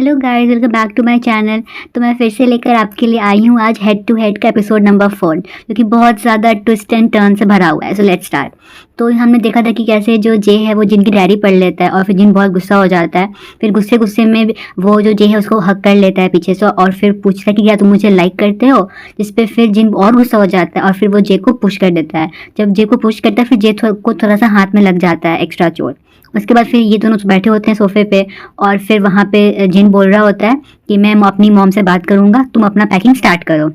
Hello guys, welcome back to my channel. तो मैं फिर से लेकर आपके लिए आई हूँ आज हेड टू हेड का एपिसोड नंबर 4, जो कि बहुत ज़्यादा ट्विस्ट एंड टर्न से भरा हुआ है। So let's start. तो हमने देखा था कि कैसे जो जे है वो जिन की डायरी पढ़ लेता है और फिर जिन बहुत गुस्सा हो जाता है। फिर गुस्से गुस्से में वो जो जे है उसको हक कर लेता है पीछे से और फिर पूछता है कि क्या तुम मुझे लाइक करते हो, जिस पे फिर जिन और गुस्सा हो जाता है और फिर वो जे को पुश कर देता है। जब जे को पुश करता है फिर जे को थोड़ा सा हाथ में लग जाता है एक्स्ट्रा चोट। उसके बाद फिर ये दोनों बैठे होते हैं सोफे पे और फिर वहाँ पे जिन बोल रहा होता है कि मैं अपनी मॉम से बात करूँगा, तुम अपना पैकिंग स्टार्ट करो।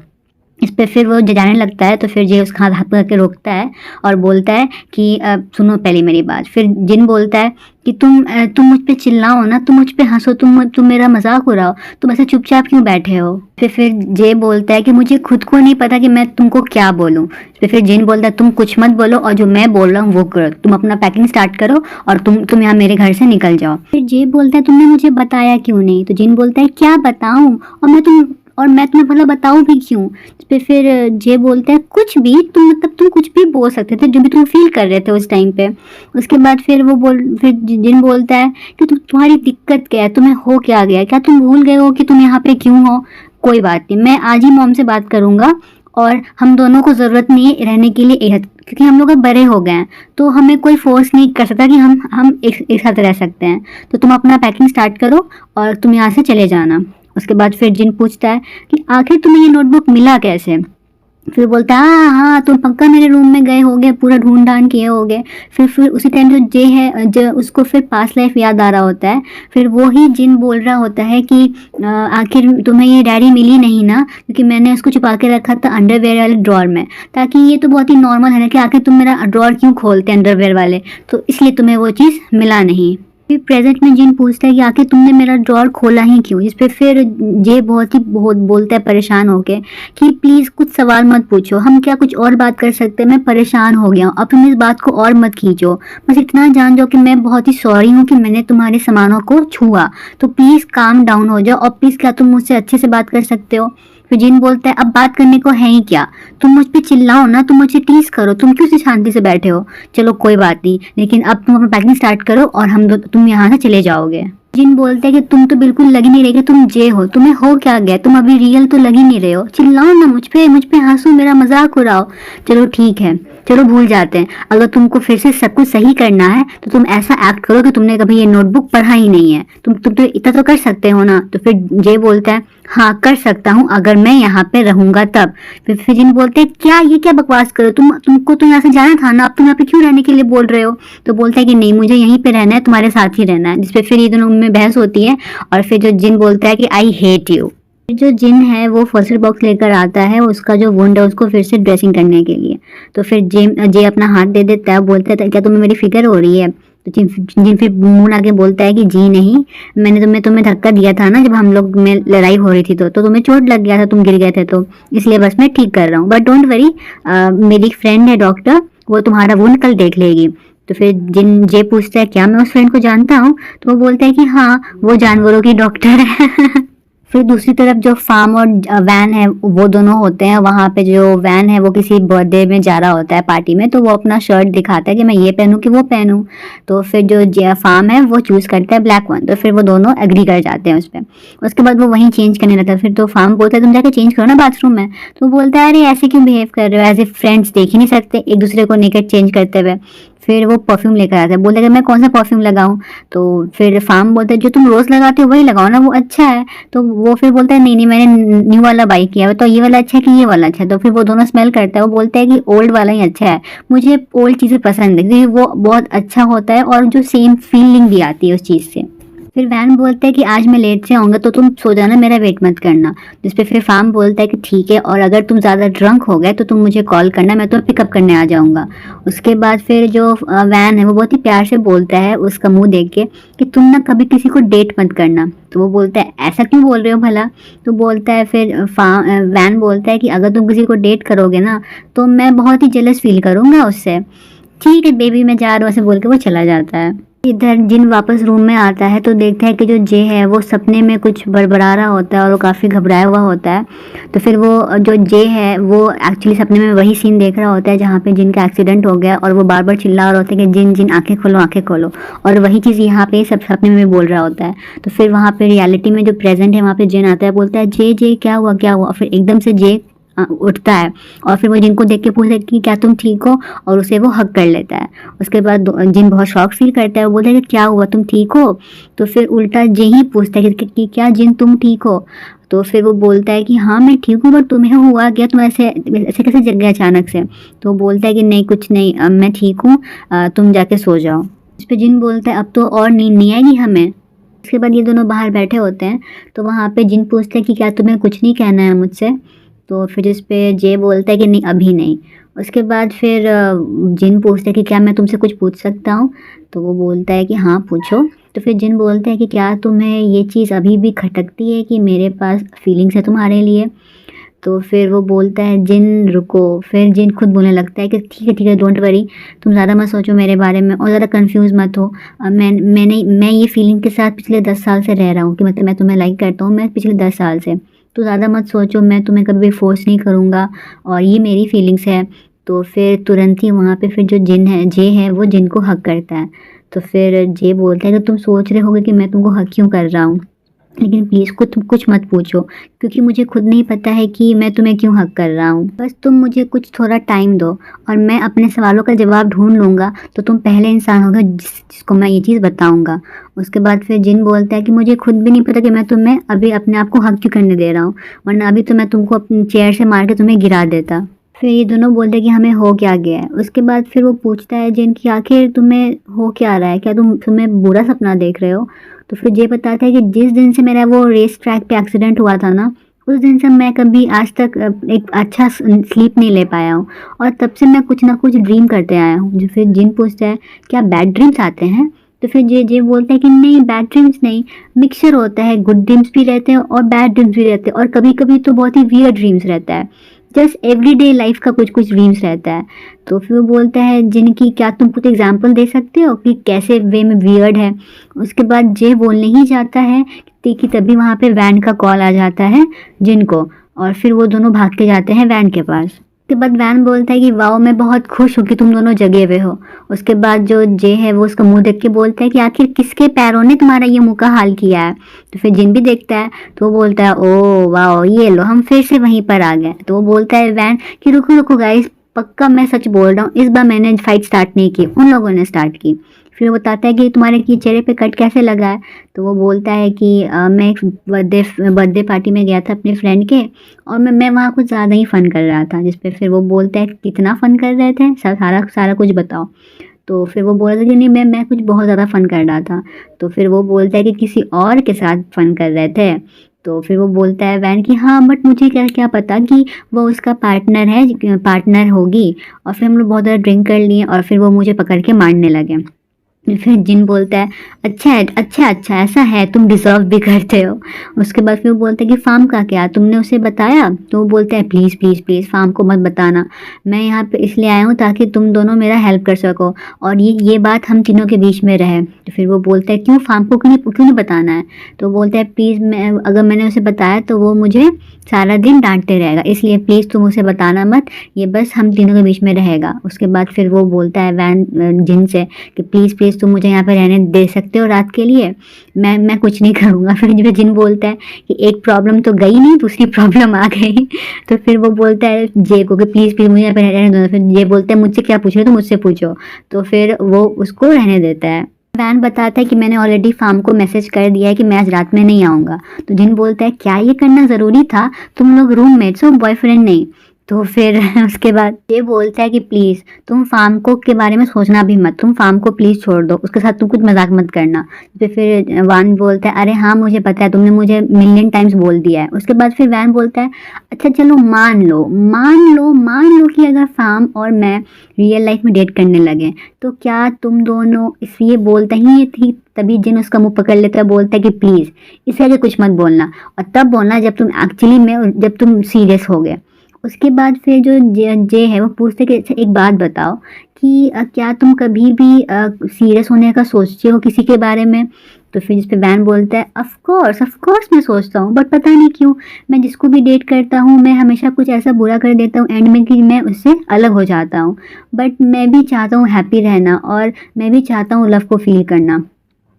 इस पे फिर वो जाने लगता है तो फिर जे उसका हाथ करके रोकता है और बोलता है कि सुनो पहले मेरी बात। फिर जिन बोलता है कि तुम मुझ पे चिल्लाओ ना, तुम मुझ पे हंसो, तुम मेरा मजाक उड़ाओ, तुम ऐसे चुपचाप क्यों बैठे हो। फिर जे बोलता है कि मुझे खुद को नहीं पता कि मैं तुमको क्या बोलूँ। फिर जिन बोलता है तुम कुछ मत बोलो और जो मैं बोल रहा हूँ वो करो, तुम अपना पैकिंग स्टार्ट करो और तुम यहाँ मेरे घर से निकल जाओ। फिर जे बोलता है तुमने मुझे बताया क्यों नहीं। तो जिन बोलता है क्या बताऊँ और मैं तुम्हें भला बताऊँ भी क्यों। फिर जे बोलता है कुछ भी, तुम कुछ भी बोल सकते थे जो भी तुम फील कर रहे थे उस टाइम पे। उसके बाद फिर जिन बोलता है कि तुम्हारी दिक्कत क्या है, तुम्हें हो क्या गया, क्या तुम भूल गए हो कि तुम यहाँ पे क्यों हो। कोई बात नहीं, मैं आज ही मॉम से बात करूँगा और हम दोनों को ज़रूरत नहीं है रहने के लिए एक, क्योंकि हम लोग अब बड़े हो गए हैं तो हमें कोई फोर्स नहीं कर सकता कि हम एक साथ रह सकते हैं। तो तुम अपना पैकिंग स्टार्ट करो और तुम यहाँ से चले जाना। उसके बाद फिर जिन पूछता है कि आखिर तुम्हें ये नोटबुक मिला कैसे। फिर बोलता है हाँ हाँ, तुम पक्का मेरे रूम में गए होगे, पूरा ढूंढ ढांड किए होगे। फिर उसी टाइम जो जे है जो उसको फिर पास्ट लाइफ याद आ रहा होता है। फिर वो ही जिन बोल रहा होता है कि आखिर तुम्हें ये डायरी मिली नहीं ना, क्योंकि मैंने उसको छुपा के रखा था अंडरवेयर वाले ड्रॉर में, ताकि ये तो बहुत ही नॉर्मल है ना कि आखिर तुम मेरा ड्रॉर क्यों खोलते अंडरवेयर वाले, तो इसलिए तुम्हें वो चीज़ मिला नहीं। फिर प्रेजेंट में जिन पूछता है कि आखिर तुमने मेरा ड्रॉर खोला ही क्यों, जिस पे फिर जे बहुत बोलता है परेशान होके कि प्लीज़ कुछ सवाल मत पूछो, हम क्या कुछ और बात कर सकते हैं, मैं परेशान हो गया हूँ, अब तुम इस बात को और मत खींचो, बस इतना जान जाओ कि मैं बहुत ही सॉरी हूँ कि मैंने तुम्हारे सामानों को छुआ, तो प्लीज़ काम डाउन हो जाओ और प्लीज़ क्या तुम मुझसे अच्छे से बात कर सकते हो। फिर जिन बोलता है अब बात करने को है ही क्या, तुम मुझ पे चिल्लाओ ना, तुम मुझे टीज करो, तुम क्यों से शांति से बैठे हो। चलो कोई बात नहीं, लेकिन अब तुम अपना पैकिंग स्टार्ट करो और तुम यहाँ से चले जाओगे। जिन बोलते हैं कि तुम तो बिल्कुल लग ही नहीं रहे कि तुम जे हो, तुम्हें हो क्या गया, तुम अभी रियल तो लग ही नहीं रहे हो, चिल्लाओ ना मुझ पे हंसो, मेरा मजाक उड़ाओ। चलो ठीक है, चलो भूल जाते हैं, अगर तुमको फिर से सब कुछ सही करना है तो तुम ऐसा एक्ट करो कि तुमने कभी ये नोटबुक पढ़ा ही नहीं है, तुम तो इतना तो कर सकते हो ना। तो फिर जे बोलता है हाँ कर सकता हूँ अगर मैं यहाँ पे रहूंगा तब। फिर जिन बोलते हैं क्या ये क्या बकवास करो, तुमको तो यहाँ से जाना था ना, अब तुम यहाँ पे क्यों रहने के लिए बोल रहे हो। तो बोलता है कि नहीं मुझे यहीं पे रहना है, तुम्हारे साथ ही रहना है। जिसपे फिर ये दोनों में बहस होती है और फिर जो जिन बोलता है कि आई हेट यू। जो जिन है वो फर्स्ट बॉक्स लेकर आता है उसका जो वुंड है उसको फिर से ड्रेसिंग करने के लिए। तो फिर जे अपना हाथ दे देता है, बोलता है क्या तुम्हें मेरी फिक्र हो रही है। तो जिन फिर मुंह आके बोलता है कि जी नहीं, मैंने तुम्हें धक्का दिया था ना जब हम लोग में लड़ाई हो रही थी, तो तुम्हें चोट लग गया था, तुम गिर गए थे, तो इसलिए बस मैं ठीक कर रहा हूँ, बट डोंट वरी, मेरी फ्रेंड है डॉक्टर, वो तुम्हारा वुंड कल देख लेगी। तो फिर जिन जे पूछता है क्या मैं उस फ्रेंड को जानता हूँ, तो वो बोलता है कि हाँ वो जानवरों की डॉक्टर है। फिर दूसरी तरफ जो फार्म और वैन है वो दोनों होते हैं वहाँ पे। जो वैन है वो किसी बर्थडे में जा रहा होता है पार्टी में, तो वो अपना शर्ट दिखाता है कि मैं ये पहनूं कि वो पहनूं। तो फिर जो फार्म है वो चूज करता है ब्लैक वन, तो फिर वो दोनों एग्री कर जाते हैं उस पर। उसके बाद वो वहीं चेंज करने लगता है। फिर तो फार्म बोलता है तुम जाकर चेंज करो ना बाथरूम में। तो बोलता है अरे ऐसे क्यों बिहेव कर रहे हो, एज ए फ्रेंड्स देख ही नहीं सकते एक दूसरे को नेकेड चेंज करते हुए। फिर वो परफ्यूम लेकर आता है, बोलता है मैं कौन सा परफ्यूम लगाऊं। तो फिर फार्म बोलता है जो तुम रोज लगाते हो वही लगाओ ना, वो अच्छा है। तो वो फिर बोलता है नहीं नहीं मैंने न्यू वाला बाई किया है, तो ये वाला अच्छा है कि ये वाला अच्छा है। तो फिर वो दोनों स्मेल करता है, वो बोलता है कि ओल्ड वाला ही अच्छा है, मुझे ओल्ड चीज़ें पसंद है क्योंकि वो बहुत अच्छा होता है और जो सेम फीलिंग भी आती है उस चीज़ से। फिर वैन बोलता है कि आज मैं लेट से आऊँगा तो तुम सो जाना, मेरा वेट मत करना। जिस पे फिर फार्म बोलता है कि ठीक है, और अगर तुम ज़्यादा ड्रंक हो गए तो तुम मुझे कॉल करना, मैं तुम्हें पिकअप करने आ जाऊँगा। उसके बाद फिर जो वैन है वो बहुत ही प्यार से बोलता है उसका मुंह देख के कि तुम ना कभी किसी को डेट मत करना। तो वो बोलता है ऐसा क्यों बोल रहे हो भला। तो बोलता है फिर वैन बोलता है कि अगर तुम किसी को डेट करोगे ना तो मैं बहुत ही जेलस फील करूँगा उससे। ठीक है बेबी मैं जा रहा हूँ, ऐसे बोल के वो चला जाता है। इधर जिन वापस रूम में आता है तो देखता है कि जो जे है वो सपने में कुछ बड़बड़ा रहा होता है और वो काफ़ी घबराया हुआ होता है। तो फिर वो जो जे है वो एक्चुअली सपने में वही सीन देख रहा होता है जहाँ पे जिन का एक्सीडेंट हो गया और वो बार बार चिल्ला रहा होता है कि जिन जिन आंखें खोलो आंखें खोलो, और वही चीज़ यहाँ पे सब सपने में बोल रहा होता है। तो फिर वहाँ पे रियलिटी में जो प्रेजेंट है वहाँ पे जिन आता है, बोलता है जे जे क्या हुआ क्या हुआ, और फिर एकदम से जे उठता है और फिर वो जिन को देख के पूछता है कि क्या तुम ठीक हो, और उसे वो हक कर लेता है। उसके बाद जिन बहुत शॉक फील करता है, वो बोलता है कि क्या हुआ तुम ठीक हो। तो फिर उल्टा जे ही पूछता है कि क्या जिन तुम ठीक हो। तो फिर वो बोलता है कि हाँ मैं ठीक हूँ, पर तुम्हें हुआ क्या, तुम ऐसे ऐसे कैसे जग गए अचानक से। तो वो बोलता है कि नहीं कुछ नहीं, मैं ठीक हूँ, तुम जाके सो जाओ। इस पर जिन बोलता है अब तो और नींद नहीं आएगी हमें। इसके बाद ये दोनों बाहर बैठे होते हैं तो वहाँ पे जिन पूछते हैं कि क्या तुम्हें कुछ नहीं कहना है मुझसे। तो फिर इस पे जे बोलता है कि नहीं अभी नहीं। उसके बाद फिर जिन पूछता है कि क्या मैं तुमसे कुछ पूछ सकता हूँ। तो वो बोलता है कि हाँ पूछो। तो फिर जिन बोलता है कि क्या तुम्हें ये चीज़ अभी भी खटकती है कि मेरे पास फीलिंग्स है तुम्हारे लिए। तो फिर वो बोलता है जिन रुको। फिर जिन खुद बोलने लगता है कि ठीक है डोंट वरी, तुम ज़्यादा मत सोचो मेरे बारे में और ज़्यादा कंफ्यूज मत हो। मैं ये फीलिंग के साथ पिछले 10 साल से रह रहा हूँ कि मतलब मैं तुम्हें लाइक करता हूँ, मैं पिछले 10 साल से। तो ज़्यादा मत सोचो, मैं तुम्हें कभी फोर्स नहीं करूँगा और ये मेरी फीलिंग्स है। तो फिर तुरंत ही वहाँ पे फिर जो जिन है जे है वो जिन को हक करता है। तो फिर जे बोलता है कि तुम सोच रहे होगे कि मैं तुमको हक क्यों कर रहा हूँ, लेकिन प्लीज़ कुछ मत पूछो क्योंकि मुझे खुद नहीं पता है कि मैं तुम्हें क्यों हक कर रहा हूँ। बस तुम मुझे कुछ थोड़ा टाइम दो और मैं अपने सवालों का जवाब ढूंढ लूँगा। तो तुम पहले इंसान होगा जिसको मैं ये चीज़ बताऊँगा। उसके बाद फिर जिन बोलता है कि मुझे खुद भी नहीं पता कि मैं तुम्हें अभी अपने आप को हक क्यों करने दे रहा हूँ, वरना अभी तो मैं तुमको अपनी चेयर से मार के तुम्हें गिरा देता। फिर ये दोनों बोलते हैं कि हमें हो क्या गया है। उसके बाद फिर वो पूछता है जिन की आखिर तुम्हें हो क्या रहा है, क्या तुम्हें बुरा सपना देख रहे हो। तो फिर ये बताता है कि जिस दिन से मेरा वो रेस ट्रैक पे एक्सीडेंट हुआ था ना, उस दिन से मैं कभी आज तक एक अच्छा स्लीप नहीं ले पाया हूँ और तब से मैं कुछ ना कुछ ड्रीम करते आया हूँ। जो फिर जिन पूछता है क्या बैड ड्रीम्स आते हैं। तो फिर जे बोलता है कि नहीं बैड ड्रीम्स नहीं, मिक्सचर होता है, गुड ड्रीम्स भी रहते हैं और बैड ड्रीम्स भी रहते हैं और कभी कभी तो बहुत ही वियर्ड ड्रीम्स रहता है, जस्ट एवरीडे लाइफ का कुछ कुछ ड्रीम्स रहता है। तो फिर वो बोलता है जिनकी क्या तुम कुछ एग्जांपल दे सकते हो कि कैसे वे में वियर्ड है। उसके बाद जे बोलने ही जाता है कि तभी वहाँ पे वैन का कॉल आ जाता है जिनको, और फिर वो दोनों भाग के जाते हैं वैन के पास। उसके बाद वैन बोलता है कि वाओ मैं बहुत खुश हूँ कि तुम दोनों जगे हुए हो। उसके बाद जो जे है वो उसका मुंह देख के बोलता है कि आखिर किसके पैरों ने तुम्हारा ये मुंह का हाल किया है। तो फिर जिन भी देखता है तो वो बोलता है ओ वाओ ये लो हम फिर से वहीं पर आ गए। तो वो बोलता है वैन कि रुको रुको गाइस, पक्का मैं सच बोल रहा हूँ, इस बार मैंने फाइट स्टार्ट नहीं की, उन लोगों ने स्टार्ट की। फिर वो बताता है कि तुम्हारे की चेहरे पे कट कैसे लगा है। तो वो बोलता है कि मैं एक बर्थडे पार्टी में गया था अपने फ्रेंड के और मैं वहाँ कुछ ज़्यादा ही फ़न कर रहा था। जिस पे फिर वो बोलता है कितना फ़न कर रहे थे, सारा सारा कुछ बताओ। तो फिर वो बोल रहा था कि नहीं मैं कुछ बहुत ज़्यादा फ़न कर रहा था। तो फिर वो बोलता है कि किसी और के साथ फ़न कर रहे थे। तो फिर वो बोलता है वैन कि हाँ बट मुझे क्या क्या पता कि वो उसका पार्टनर होगी। और फिर हम लोग बहुत ज़्यादा ड्रिंक कर लिए और फिर वो मुझे पकड़ के मारने लगे। फिर जिन बोलता है अच्छा है अच्छा ऐसा है, तुम डिज़र्व भी करते हो। उसके बाद फिर वो बोलता है कि फार्म का क्या तुमने उसे बताया। तो वो बोलता है प्लीज़ प्लीज़ प्लीज़ फार्म को मत बताना, मैं यहाँ पे इसलिए आया हूँ ताकि तुम दोनों मेरा हेल्प कर सको और ये बात हम तीनों के बीच में रहे। तो फिर वो बोलता है क्यों फार्म को क्यों नहीं बताना है। तो वो बोलता है प्लीज़ मैं अगर मैंने उसे बताया तो वो मुझे सारा दिन डांटते रहेगा, इसलिए प्लीज़ तुम उसे बताना मत, ये बस हम तीनों के बीच में रहेगा। उसके बाद फिर वो बोलता है वैन जिन से कि प्लीज़ तुम मुझे यहाँ पे रहने दे सकते हो रात के लिए, मैं कुछ नहीं करूँगा। फिर जो जिन बोलता है कि एक प्रॉब्लम तो गई नहीं दूसरी प्रॉब्लम आ गई। तो फिर वो बोलता है जे को कि प्लीज़ मुझे यहाँ पे रहने दो। फिर जे बोलता है मुझसे क्या पूछ रहे हो तो मुझसे पूछो। तो फिर वो उसको रहने देता है। वैन बताता है कि मैंने ऑलरेडी फार्म को मैसेज कर दिया है कि मैं आज रात में नहीं आऊँगा। तो जिन बोलता है क्या ये करना ज़रूरी था, तुम लोग रूममेट्स हो बॉयफ्रेंड नहीं। तो फिर उसके बाद ये बोलता है कि प्लीज़ तुम फार्म को के बारे में सोचना भी मत, तुम फार्म को प्लीज़ छोड़ दो, उसके साथ तुम कुछ मजाक मत करना। तो फिर वैन बोलता है अरे हाँ मुझे पता है, तुमने मुझे मिलियन टाइम्स बोल दिया है। उसके बाद फिर वैन बोलता है अच्छा चलो मान लो कि अगर फार्म और मैं रियल लाइफ में डेट करने लगे तो क्या तुम दोनों, इसलिए बोलता ही थी तभी जिन उसका मुंह पकड़ लेता है, बोलता है कि प्लीज़ इससे आगे कुछ मत बोलना और तब बोलना जब तुम एक्चुअली में जब तुम सीरियस हो गए। उसके बाद फिर जो जे है वो पूछते कि अच्छा एक बात बताओ कि क्या तुम कभी भी सीरियस होने का सोचते हो किसी के बारे में? तो फिर जिस पे वैन बोलता है ऑफ कोर्स मैं सोचता हूँ, बट पता नहीं क्यों मैं जिसको भी डेट करता हूँ मैं हमेशा कुछ ऐसा बुरा कर देता हूँ एंड में कि मैं उससे अलग हो जाता हूँ। बट मैं भी चाहता हूँ हैप्पी रहना और मैं भी चाहता हूँ लव को फ़ील करना।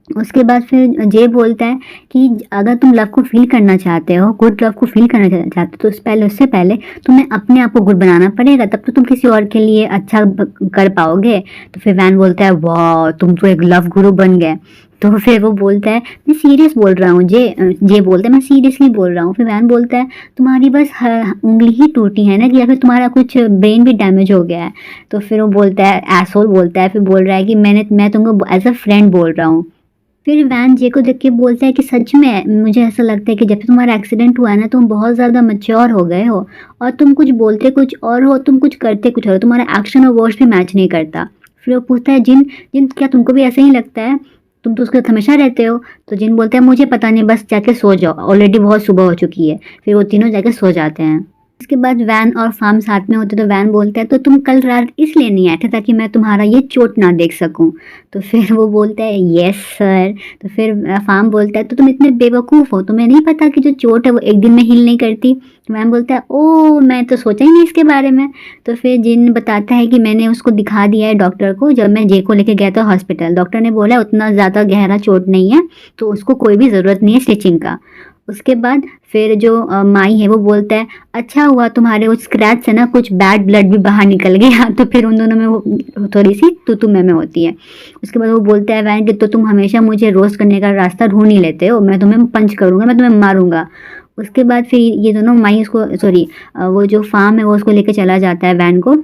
उसके बाद फिर जे बोलता है कि अगर तुम लव को फ़ील करना चाहते हो, गुड लव को फ़ील करना चाहते हो, तो उससे पहले तुम्हें अपने आप को गुड बनाना पड़ेगा, तब तो तुम किसी और के लिए अच्छा कर पाओगे। तो फिर वैन बोलता है वाह तुम तो एक लव गुरु बन गए। तो फिर वो बोलता है मैं सीरियस बोल रहा हूँ। जे बोलता है मैं सीरियसली बोल रहा हूँ। फिर वैन बोलता है तुम्हारी बस उंगली ही टूटी है ना, कि या फिर तुम्हारा कुछ ब्रेन भी डैमेज हो गया है। तो फिर वो बोलता है एसोल बोलता है, फिर बोल रहा है कि मैं तुमको एज अ फ्रेंड बोल रहा हूँ। फिर वैन जे को देख के बोलता है कि सच में मुझे ऐसा लगता है कि जब से तुम्हारा एक्सीडेंट हुआ है ना तुम बहुत ज़्यादा मैच्योर हो गए हो और तुम कुछ बोलते कुछ और हो, तुम कुछ करते कुछ और हो, तुम्हारा एक्शन और वर्ड्स भी मैच नहीं करता। फिर वो पूछता है जिन जिन क्या तुमको भी ऐसा ही लगता है? तुम तो उसके साथ हमेशा रहते हो। तो जिन बोलता है मुझे पता नहीं, बस जाके सो जाओ, ऑलरेडी बहुत सुबह हो चुकी है। फिर वो तीनों जाके सो जाते हैं। इसके बाद वैन और फार्म साथ में होते तो वैन बोलता है तो तुम कल रात इसलिए नहीं आए थे ताकि मैं तुम्हारा ये चोट ना देख सकूं। तो फिर वो बोलता है यस सर। तो फिर फार्म बोलता है तो तुम इतने बेवकूफ़ हो, तुम्हें नहीं पता कि जो चोट है वो एक दिन में हील नहीं करती? तो वैन बोलता है ओ मैं तो सोचा ही नहीं इसके बारे में। तो फिर जिन बताता है कि मैंने उसको दिखा दिया है डॉक्टर को, जब मैं जे को लेके गया था हॉस्पिटल, डॉक्टर ने बोला उतना ज़्यादा गहरा चोट नहीं है तो उसको कोई भी ज़रूरत नहीं है स्टिचिंग का। उसके बाद फिर जो माई है वो बोलता है अच्छा हुआ तुम्हारे उस स्क्रैच से ना कुछ बैड ब्लड भी बाहर निकल गया। तो फिर उन दोनों में वो थोड़ी सी तू मैं होती है। उसके बाद वो बोलता है वैन कि तो तुम हमेशा मुझे रोस्ट करने का रास्ता ढूंढ ही लेते हो, मैं तुम्हें पंच करूंगा, मैं तुम्हें मारूंगा। उसके बाद फिर ये दोनों माई उसको सॉरी वो जो फार्म है वो उसको लेके चला जाता है वैन को।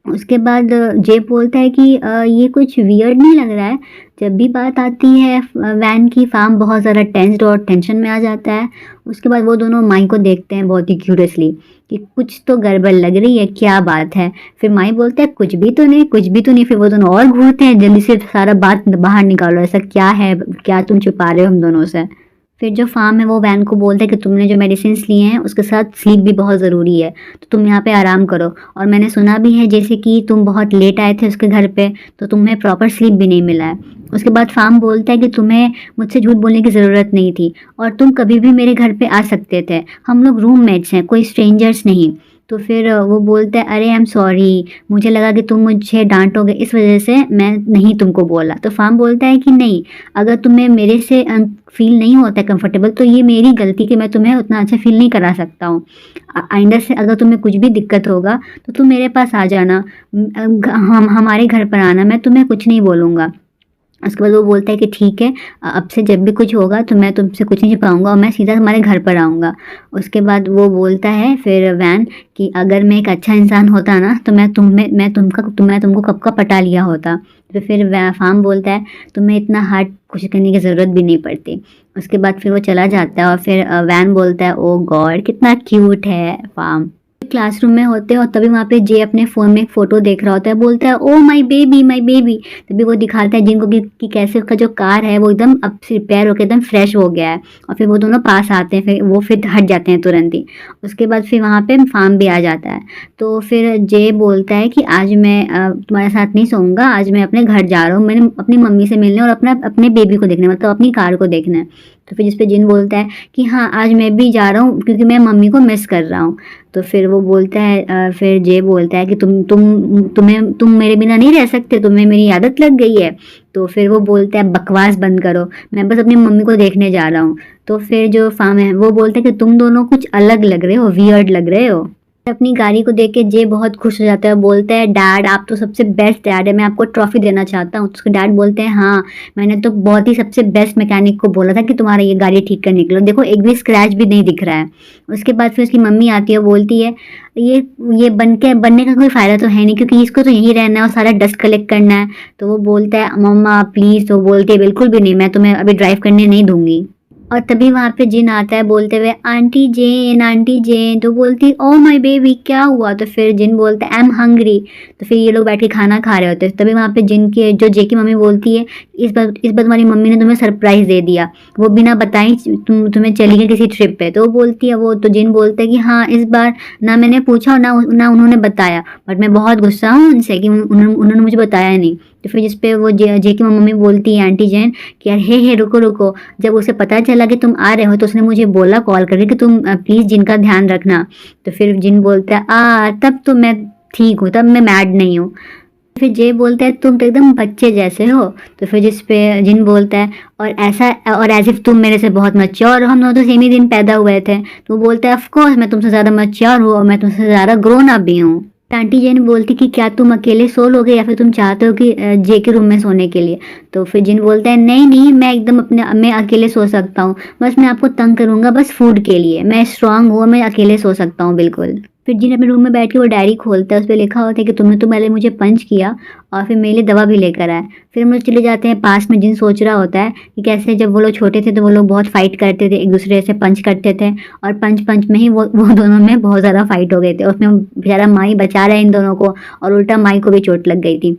उसके बाद जे बोलता है कि ये कुछ वियर्ड नहीं लग रहा है। जब भी बात आती है वैन की, फार्म बहुत ज़्यादा टेंस्ड और टेंशन में आ जाता है। उसके बाद वो दोनों माई को देखते हैं बहुत ही क्यूरियसली कि कुछ तो गड़बड़ लग रही है, क्या बात है? फिर माई बोलता है कुछ भी तो नहीं, कुछ भी तो नहीं। फिर वो दोनों और घूरते हैं, जल्दी से सारा बात बाहर निकालो, ऐसा क्या है, क्या तुम छुपा रहे हो हम दोनों से? फिर जो फार्म है वो वैन को बोलता है कि तुमने जो मेडिसिन्स लिए हैं उसके साथ स्लीप भी बहुत ज़रूरी है, तो तुम यहाँ पे आराम करो। और मैंने सुना भी है जैसे कि तुम बहुत लेट आए थे उसके घर पे तो तुम्हें प्रॉपर स्लीप भी नहीं मिला है। उसके बाद फार्म बोलता है कि तुम्हें मुझसे झूठ बोलने की ज़रूरत नहीं थी और तुम कभी भी मेरे घर पे आ सकते थे, हम लोग रूममेट्स हैं, कोई स्ट्रेंजर्स नहीं। तो फिर वो बोलता है अरे आई एम सॉरी, मुझे लगा कि तुम मुझे डांटोगे इस वजह से मैं नहीं तुमको बोला। तो फार्म बोलता है कि नहीं, अगर तुम्हें मेरे से फील नहीं होता है कंफर्टेबल तो ये मेरी गलती कि मैं तुम्हें उतना अच्छा फील नहीं करा सकता हूँ। आइंदा से अगर तुम्हें कुछ भी दिक्कत होगा तो तुम मेरे पास आ जाना, हम हमारे घर पर आना, मैं तुम्हें कुछ नहीं बोलूँगा। उसके बाद वो बोलता है कि ठीक है, अब से जब भी कुछ होगा तो मैं तुमसे कुछ नहीं छुपाऊंगा और मैं सीधा तुम्हारे घर पर आऊँगा। उसके बाद वो बोलता है फिर वैन कि अगर मैं एक अच्छा इंसान होता ना तो मैं तुमको कब का पटा लिया होता। तो फिर फार्म बोलता है तुम्हें इतना हार्ड कोशिश करने की ज़रूरत भी नहीं पड़ती। उसके बाद फिर वो चला जाता है और फिर वैन बोलता है ओ गॉड कितना क्यूट है फार्म। क्लासरूम में होते हैं और तभी वहाँ पे जे अपने फ़ोन में एक फ़ोटो देख रहा होता है, बोलता है oh my baby my baby. तभी वो दिखाता है जिनको कि कैसे उसका जो कार है वो एकदम अब से रिपेयर होकर एकदम फ्रेश हो गया है। और फिर वो दोनों पास आते हैं, फिर वो फिर हट जाते हैं तुरंत ही। उसके बाद फिर वहाँ पे फार्म भी आ जाता है। तो फिर जे बोलता है कि आज मैं तुम्हारे साथ नहीं सोऊंगा, आज मैं अपने घर जा रहा हूँ, मैंने अपनी मम्मी से मिलने और अपने बेबी को देखना, मतलब अपनी कार को देखना है। तो फिर जिस पे जिन बोलता है कि हाँ आज मैं भी जा रहा हूँ क्योंकि मैं मम्मी को मिस कर रहा हूँ। तो फिर वो बोलता है फिर जे बोलता है कि तुम मेरे बिना नहीं रह सकते, तुम्हें मेरी आदत लग गई है। तो फिर वो बोलता है बकवास बंद करो, मैं बस अपनी मम्मी को देखने जा रहा हूँ। तो फिर जो फार्म है वो बोलता है कि तुम दोनों कुछ अलग लग रहे हो, वियर्ड लग रहे हो। अपनी गाड़ी को देख के जे बहुत खुश हो जाता है, बोलता है डैड आप तो सबसे बेस्ट डैड है, मैं आपको ट्रॉफी देना चाहता हूँ। तो उसके डैड बोलते हैं हाँ मैंने तो बहुत ही सबसे बेस्ट मैकेनिक को बोला था कि तुम्हारा ये गाड़ी ठीक करने के लिए, देखो एक भी स्क्रैच भी नहीं दिख रहा है। उसके बाद फिर उसकी मम्मी आती है, बोलती है ये बनने का कोई फ़ायदा तो है नहीं क्योंकि इसको तो यहीं रहना है और सारा डस्ट कलेक्ट करना है। तो वो बोलता है मम्मा प्लीज़। तो बोलती है बिल्कुल भी नहीं, मैं तुम्हें अभी ड्राइव करने नहीं दूंगी। और तभी वहाँ पे जिन आता है बोलते हुए आंटी जेन, तो बोलती ओह माय बेबी क्या हुआ? तो फिर जिन बोलता है आई एम हंग्री। तो फिर ये लोग बैठ के खाना खा रहे होते हैं, तभी वहाँ पे जिन की जो जे की मम्मी बोलती है इस बार तुम्हारी मम्मी ने तुम्हें सरप्राइज़ दे दिया, वो बिना बताई तुम्हें चली गई किसी ट्रिप पे। तो वो बोलती है वो तो जिन बोलता है कि हाँ इस बार ना मैंने पूछा और ना उन्होंने बताया, बट मैं बहुत गुस्सा हूँ उनसे कि उन्होंने मुझे बताया नहीं। तो फिर जिस पे वो जे की मम्मी बोलती है आंटी जैन कि यार हे रुको रुको, जब उसे पता चला कि तुम आ रहे हो तो उसने मुझे बोला कॉल करके कि तुम प्लीज़ जिनका ध्यान रखना। तो फिर जिन बोलता है तब तो मैं ठीक हूँ, तब मैं मैड नहीं हूँ। फिर जे बोलता है तुम तो एकदम बच्चे जैसे हो। तो फिर जिस पे जिन बोलता है और ऐसा और एज इफ तुम मेरे से बहुत मैच्योर हो, हम दोनों तो सेम ही दिन पैदा हुए थे। तो वो बोलता है ऑफ कोर्स मैं तुमसे ज़्यादा मैच्योर हूँ और मैं तुमसे ज़्यादा ग्रोन अप भी हूँ। आंटी जैन बोलती कि क्या तुम अकेले सो लोगे या फिर तुम चाहते हो कि जे के रूम में सोने के लिए? तो फिर जिन बोलता है नहीं मैं एकदम मैं अकेले सो सकता हूँ, बस मैं आपको तंग करूँगा बस फूड के लिए, मैं स्ट्रांग हूँ, मैं अकेले सो सकता हूँ बिल्कुल। फिर जिन अपने रूम में बैठ के वो डायरी खोलता है, उस पे लिखा होता है कि तुमने तो पहले मुझे पंच किया और फिर मेरे लिए दवा भी लेकर आए। फिर हम लोग चले जाते हैं पास में, जिन सोच रहा होता है कि कैसे जब वो लोग छोटे थे तो वो लोग बहुत फाइट करते थे, एक दूसरे से पंच करते थे और पंच में ही वो दोनों में बहुत ज़्यादा फाइट हो गए थे। उसमें बेचारा माई बचा रहा है इन दोनों को और उल्टा माई को भी चोट लग गई थी।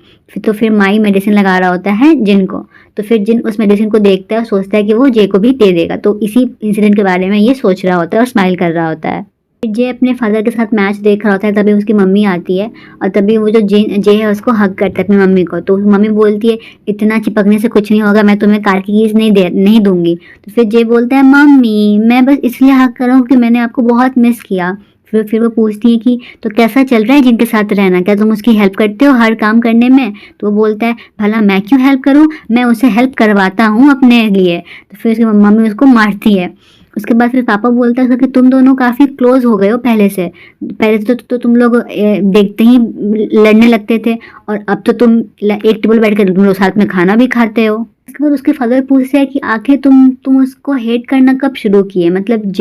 फिर माई मेडिसिन लगा रहा होता है जिन को। तो फिर जिन उस मेडिसिन को देखता है और सोचता है कि वो जे को भी दे देगा, तो इसी इंसिडेंट के बारे में ये सोच रहा होता है और स्माइल कर रहा होता है। जे अपने फादर के साथ मैच देख रहा होता है, तभी उसकी मम्मी आती है और तभी वो जो जे है उसको हग करता है अपनी मम्मी को। तो मम्मी बोलती है इतना चिपकने से कुछ नहीं होगा, मैं तुम्हें कार की कीज नहीं दूंगी। तो फिर जे बोलता है मम्मी मैं बस इसलिए हग कर रहा हूँ कि मैंने आपको बहुत मिस किया। फिर वो पूछती है कि तो कैसा चल रहा है जिनके साथ रहना, क्या तुम उसकी हेल्प करते हो हर काम करने में? तो वो बोलता है भला मैं क्यों हेल्प करूँ, मैं उसे हेल्प करवाता हूँ अपने लिए। तो फिर उसकी मम्मी उसको मारती है। उसके बाद फिर पापा बोलता है कि तुम दोनों काफ़ी क्लोज हो गए हो पहले से तो तुम लोग देखते ही लड़ने लगते थे और अब तो तुम एक टेबल बैठ कर तुम लोग साथ में खाना भी खाते हो। उसके बाद उसके फादर पूछते हैं कि आखिर तुम उसको हेट करना कब शुरू किए, मतलब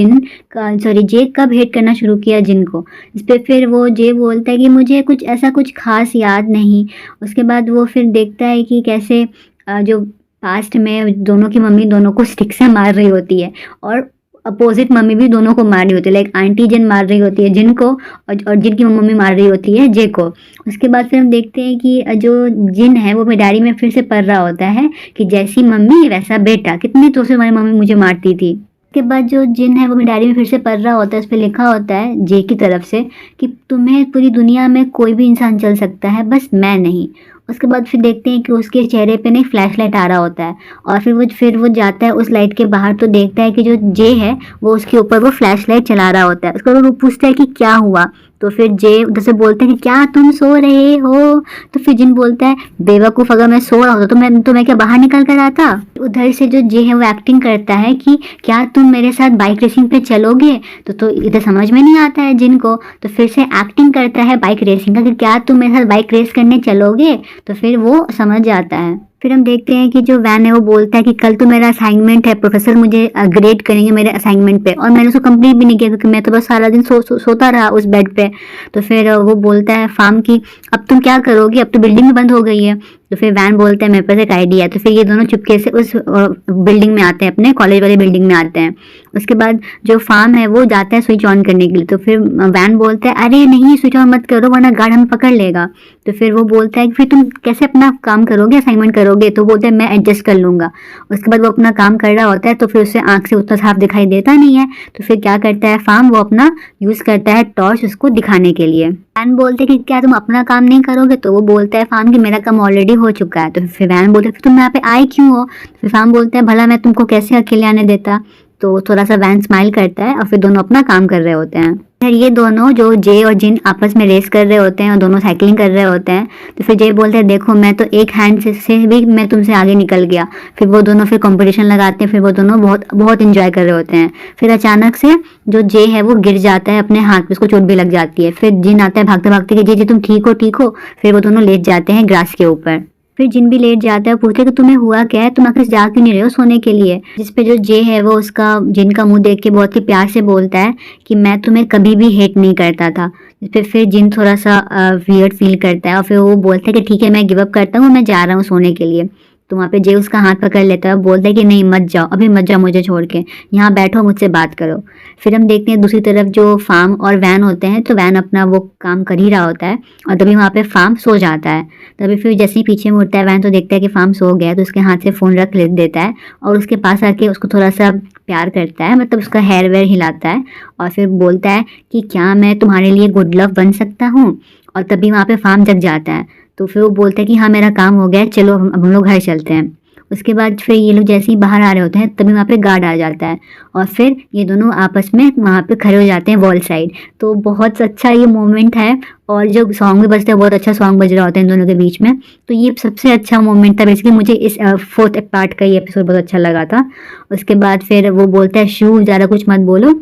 जे कब हेट करना शुरू किया जिन को? इस पर फिर वो जे बोलता है कि मुझे कुछ खास याद नहीं। उसके बाद वो फिर देखता है कि कैसे जो पास्ट में दोनों की मम्मी दोनों को स्टिक से मार रही होती है और अपोजिट मम्मी भी दोनों को मार रही होती है, लाइक आंटी जिन मार रही होती है जिन को और जिन की मम्मी मार रही होती है जे को। उसके बाद फिर हम देखते हैं कि जो जिन है वो डायरी में फिर से पढ़ रहा होता है कि जैसी मम्मी वैसा बेटा, कितने तो से हमारी मम्मी मुझे मारती थी। उसके बाद जो जिन है वो डायरी में फिर से पढ़ रहा होता है, उस पर लिखा होता है जे की तरफ से कि तुम्हें पूरी दुनिया में कोई भी इंसान चल सकता है बस मैं नहीं। उसके बाद फिर देखते हैं कि उसके चेहरे पे ना एक फ्लैश लाइट आ रहा होता है और फिर वो जाता है उस लाइट के बाहर, तो देखता है कि जो जे है वो उसके ऊपर वो फ्लैश लाइट चला रहा होता है। उसके बाद वो पूछता है कि क्या हुआ? तो फिर जे उधर से बोलता है कि क्या तुम सो रहे हो? तो फिर जिन बोलता है बेवकूफ़, अगर मैं सो रहा होता तो मैं क्या बाहर निकल कर आता? उधर से जो जे है वो एक्टिंग करता है कि क्या तुम मेरे साथ बाइक रेसिंग पे चलोगे? तो इधर समझ में नहीं आता है जिन को, तो फिर से एक्टिंग करता है बाइक रेसिंग का कि क्या तुम मेरे साथ बाइक रेस करने चलोगे? तो फिर वो समझ जाता है। फिर हम देखते हैं कि जो वैन है वो बोलता है कि कल तो मेरा असाइनमेंट है, प्रोफेसर मुझे ग्रेड करेंगे मेरे असाइनमेंट पे, और मैंने उसको कंप्लीट भी नहीं किया क्योंकि मैं तो बस सारा दिन सोता रहा उस बेड पे। तो फिर वो बोलता है फार्म की अब तुम क्या करोगी, अब तो बिल्डिंग भी बंद हो गई है। तो फिर वैन बोलता है मेरे पास एक आइडिया है। तो फिर ये दोनों चुपके से उस बिल्डिंग में आते हैं, अपने कॉलेज वाली बिल्डिंग में आते हैं। उसके बाद जो फार्म है वो जाता है स्विच ऑन करने के लिए। तो फिर वैन बोलता है अरे नहीं स्विच ऑन मत करो वरना गार्ड हमें पकड़ लेगा। तो फिर वो बोलता है कि फिर तुम कैसे अपना काम करोगे, असाइनमेंट करोगे? तो बोलता है मैं एडजस्ट कर लूँगा। उसके बाद वो अपना काम कर रहा होता है तो फिर उसे आँख से उतना साफ दिखाई देता नहीं है। तो फिर क्या करता है फार्म, वो अपना यूज़ करता है टॉर्च उसको दिखाने के लिए। वैन बोलते कि क्या तुम अपना काम नहीं करोगे? तो वो बोलता है फार्म कि मेरा काम ऑलरेडी हो चुका है। तो फिर वैन बोलते फिर तुम यहाँ पे आए क्यों हो? फिर फार्म बोलता है भला मैं तुमको कैसे अकेले आने देता? तो थोड़ा सा वैन स्माइल करता है और फिर दोनों अपना काम कर रहे होते हैं। फिर ये दोनों जो जे और जिन आपस में रेस कर रहे होते हैं और दोनों साइकिलिंग कर रहे होते हैं। तो फिर जे बोलते हैं देखो मैं तो एक हैंड से भी मैं तुमसे आगे निकल गया। फिर वो दोनों फिर कंपटीशन लगाते हैं, फिर वो दोनों बहुत बहुत इंजॉय कर रहे होते हैं। फिर अचानक से जो जे है वो गिर जाता है अपने हाथ पे, उसको चोट भी लग जाती है। फिर जिन आता है भागते भागते कि जे तुम ठीक हो? फिर वो दोनों लेट जाते हैं ग्रास के ऊपर। फिर जिन भी लेट जाता है, पूछते कि तुम्हें हुआ क्या है, तुम आखिर जा क्यों नहीं रहे हो सोने के लिए? जिस पे जो जे है वो उसका जिन का मुंह देख के बहुत ही प्यार से बोलता है कि मैं तुम्हें कभी भी हेट नहीं करता था। जिस पे फिर जिन थोड़ा सा वियर्ड फील करता है और फिर वो बोलता है कि ठीक है मैं गिव अप करता हूँ, मैं जा रहा हूँ सोने के लिए। तो वहाँ पे जे उसका हाथ पकड़ लेता है, बोलता है कि नहीं मत जाओ, अभी मत जाओ मुझे छोड़ के, यहाँ बैठो मुझसे बात करो। फिर हम देखते हैं दूसरी तरफ जो फार्म और वैन होते हैं, तो वैन अपना वो काम कर ही रहा होता है और तभी वहाँ पे फार्म सो जाता है। तभी फिर जैसे ही पीछे मुड़ता है वैन तो देखता है कि फार्म सो गया है, तो उसके हाथ से फ़ोन रख देता है और उसके पास आके उसको थोड़ा सा प्यार करता है, मतलब उसका हेयर वेयर हिलाता है और फिर बोलता है कि क्या मैं तुम्हारे लिए गुड लव बन सकता हूँ। और तभी वहाँ पे फार्म जग जाता है, तो फिर वो बोलता है कि हाँ मेरा काम हो गया है, चलो अब हम लोग घर चलते हैं। उसके बाद फिर ये लोग जैसे ही बाहर आ रहे होते हैं तभी वहाँ पे गार्ड आ जाता है और फिर ये दोनों आपस में वहाँ पे खड़े हो जाते हैं वॉल साइड। तो बहुत अच्छा ये मोमेंट है और जो सॉन्ग भी बजता है बहुत अच्छा सॉन्ग बज रहा होता है इन दोनों के बीच में। तो ये सबसे अच्छा मोमेंट था बेसिकली, मुझे इस फोर्थ पार्ट का ये एपिसोड बहुत अच्छा लगा था। उसके बाद फिर वो बोलता है शू ज़्यादा कुछ मत बोलो,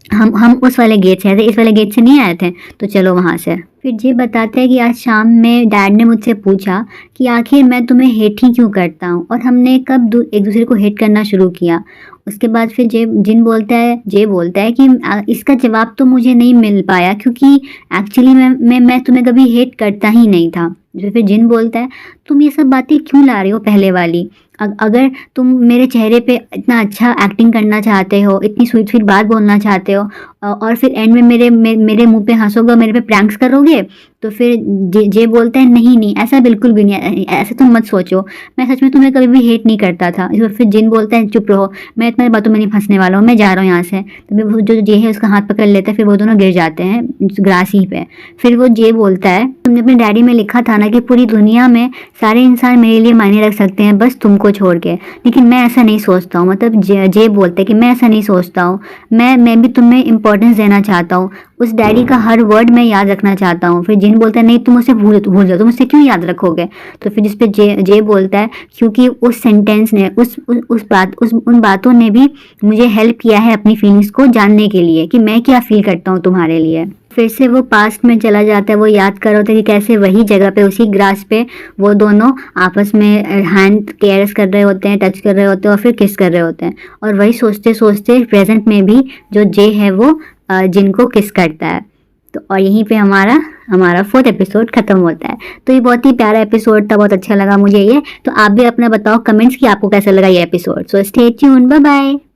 हम उस वाले गेट से आए थे, इस वाले गेट से नहीं आए थे, तो चलो वहाँ से। फिर जी बताते हैं कि आज शाम में डैड ने मुझसे पूछा कि आखिर मैं तुम्हें हेट ही क्यों करता हूँ और हमने कब एक दूसरे को हेट करना शुरू किया। उसके बाद फिर जे बोलता है कि इसका जवाब तो मुझे नहीं मिल पाया क्योंकि एक्चुअली मैं तुम्हें कभी हेट करता ही नहीं था। जो फिर जिन बोलता है तुम ये सब बातें क्यों ला रही हो पहले वाली, अगर तुम मेरे चेहरे पे इतना अच्छा एक्टिंग करना चाहते हो, इतनी स्वीट स्वीट बात बोलना चाहते हो और फिर एंड में मेरे मुंह पे हंसोगे, मेरे पे प्रैंक्स करोगे, तो फिर जे बोलता है नहीं ऐसा बिल्कुल भी नहीं, ऐसा तुम मत सोचो, मैं सच में तुम्हें कभी भी हेट नहीं करता था। इस बार फिर जिन बोलता है चुप रहो, मैं इतना बातों में नहीं फंसने वाला हूँ, मैं जा रहा हूँ यहाँ से। तो वो जो जे है उसका हाथ पकड़ लेता है, फिर वो दोनों गिर जाते हैं ग्रास ही पे। फिर वो जे बोलता है तुमने अपने डायरी में लिखा था ना कि पूरी दुनिया में सारे इंसान मेरे लिए मायने रख सकते हैं बस तुमको छोड़ के, लेकिन मैं ऐसा नहीं सोचता हूँ। मतलब जे बोलते हैं कि मैं ऐसा नहीं सोचता हूँ, मैं भी तुम्हें इंपॉर्टेंस देना चाहता हूँ, उस डायरी का हर वर्ड मैं याद रखना चाहता हूँ। फिर जिन बोलता है नहीं तुम उसे भूल जाओ, तुम उसे क्यों याद रखोगे। तो फिर जिस पे जे बोलता है क्योंकि उस सेंटेंस ने उन बातों ने भी मुझे हेल्प किया है अपनी फीलिंग्स को जानने के लिए कि मैं क्या फील करता हूँ तुम्हारे लिए। फिर से वो पास्ट में चला जाता है, वो याद कर रहा होता है कि कैसे वही जगह पे उसी ग्रास पे वो दोनों आपस में हैंड केयर्स कर रहे होते हैं, टच कर रहे होते हैं और फिर किस कर रहे होते हैं। और वही सोचते सोचते प्रेजेंट में भी जो जे है वो जिनको किस करता है। तो और यहीं पे हमारा फोर्थ एपिसोड खत्म होता है। तो ये बहुत ही प्यारा एपिसोड था, बहुत अच्छा लगा मुझे ये। तो आप भी अपना बताओ कमेंट्स कि आपको कैसा लगा ये episode. So stay tuned, bye bye.